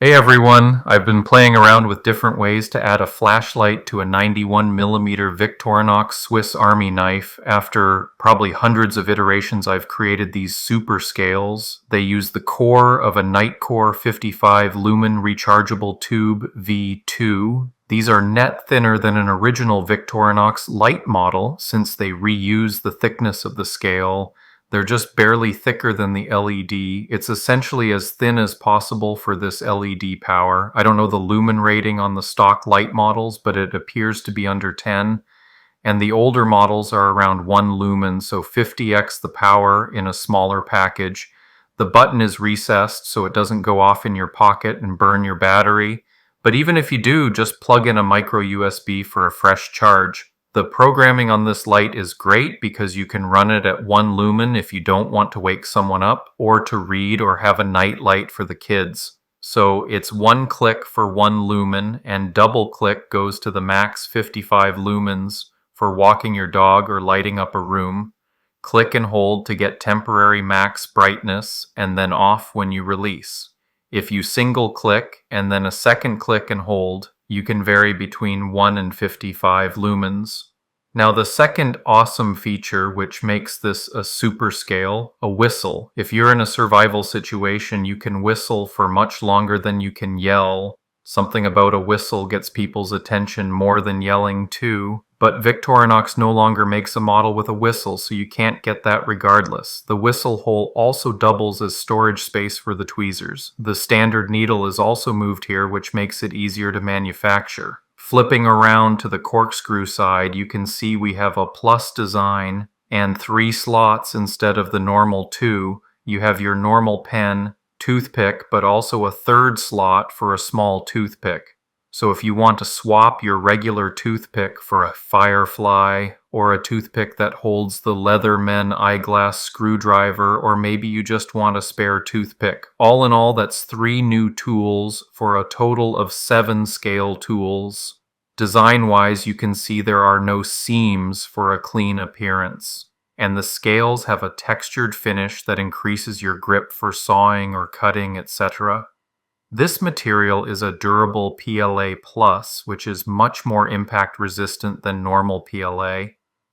Hey everyone, I've been playing around with different ways to add a flashlight to a 91mm Victorinox Swiss Army knife. After probably hundreds of iterations, I've created these super scales. They use the core of a Nitecore 55 lumen rechargeable tube V2. These are net thinner than an original Victorinox light model since they reuse the thickness of the scale. They're just barely thicker than the LED. It's essentially as thin as possible for this LED power. I don't know the lumen rating on the stock light models, but it appears to be under 10. And the older models are around 1 lumen, so 50x the power in a smaller package. The button is recessed so it doesn't go off in your pocket and burn your battery. But even if you do, just plug in a micro USB for a fresh charge. The programming on this light is great because you can run it at 1 lumen if you don't want to wake someone up or to read or have a night light for the kids. So it's 1 click for 1 lumen, and double click goes to the max 55 lumens for walking your dog or lighting up a room. Click and hold to get temporary max brightness and then off when you release. If you single click and then a second click and hold, you can vary between 1 and 55 lumens. Now the second awesome feature which makes this a super scale, a whistle. If you're in a survival situation, you can whistle for much longer than you can yell. Something about a whistle gets people's attention more than yelling too. But Victorinox no longer makes a model with a whistle, so you can't get that regardless. The whistle hole also doubles as storage space for the tweezers. The standard needle is also moved here, which makes it easier to manufacture. Flipping around to the corkscrew side, you can see we have a plus design and 3 slots instead of the normal 2. You have your normal pen, toothpick, but also a third slot for a small toothpick. So if you want to swap your regular toothpick for a Firefly or a toothpick that holds the Leatherman eyeglass screwdriver, or maybe you just want a spare toothpick. All in all, that's 3 new tools for a total of 7 scale tools. Design-wise, you can see there are no seams for a clean appearance. And the scales have a textured finish that increases your grip for sawing or cutting, etc. This material is a durable PLA+, which is much more impact resistant than normal PLA.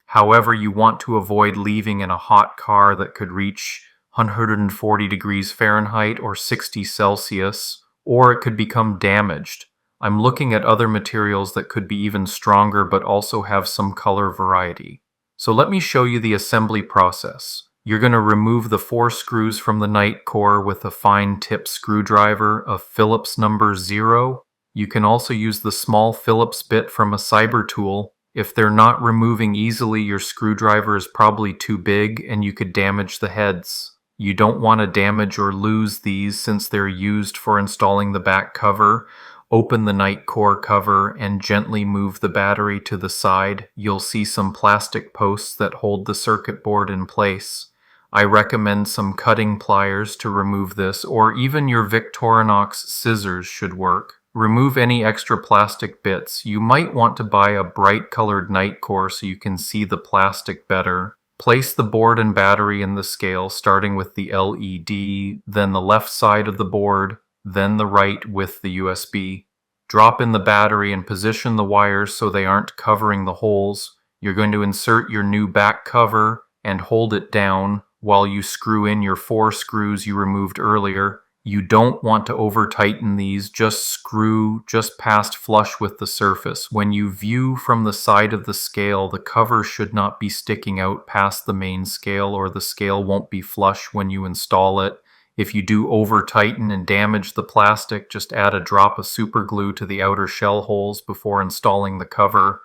However, you want to avoid leaving in a hot car that could reach 140 degrees Fahrenheit or 60 Celsius, or it could become damaged. I'm looking at other materials that could be even stronger but also have some color variety. So let me show you the assembly process. You're going to remove the 4 screws from the Nitecore with a fine tip screwdriver of Phillips number 0. You can also use the small Phillips bit from a Cyber tool. If they're not removing easily, your screwdriver is probably too big and you could damage the heads. You don't want to damage or lose these since they're used for installing the back cover. Open the Nitecore cover and gently move the battery to the side. You'll see some plastic posts that hold the circuit board in place. I recommend some cutting pliers to remove this, or even your Victorinox scissors should work. Remove any extra plastic bits. You might want to buy a bright colored Nitecore so you can see the plastic better. Place the board and battery in the scale, starting with the LED, then the left side of the board, then the right with the USB. Drop in the battery and position the wires so they aren't covering the holes. You're going to insert your new back cover and hold it down while you screw in your 4 screws you removed earlier. You don't want to over tighten these, just screw just past flush with the surface. When you view from the side of the scale, the cover should not be sticking out past the main scale or the scale won't be flush when you install it. If you do over tighten and damage the plastic, just add a drop of super glue to the outer shell holes before installing the cover.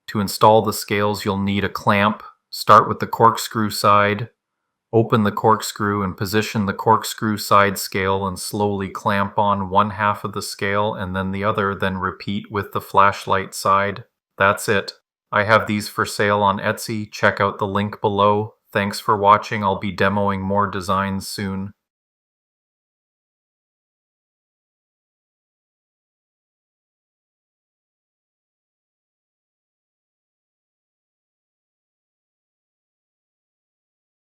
To install the scales, you'll need a clamp. Start with the corkscrew side. Open the corkscrew and position the corkscrew side scale and slowly clamp on one half of the scale and then the other, then repeat with the flashlight side. That's it. I have these for sale on Etsy. Check out the link below. Thanks for watching. I'll be demoing more designs soon.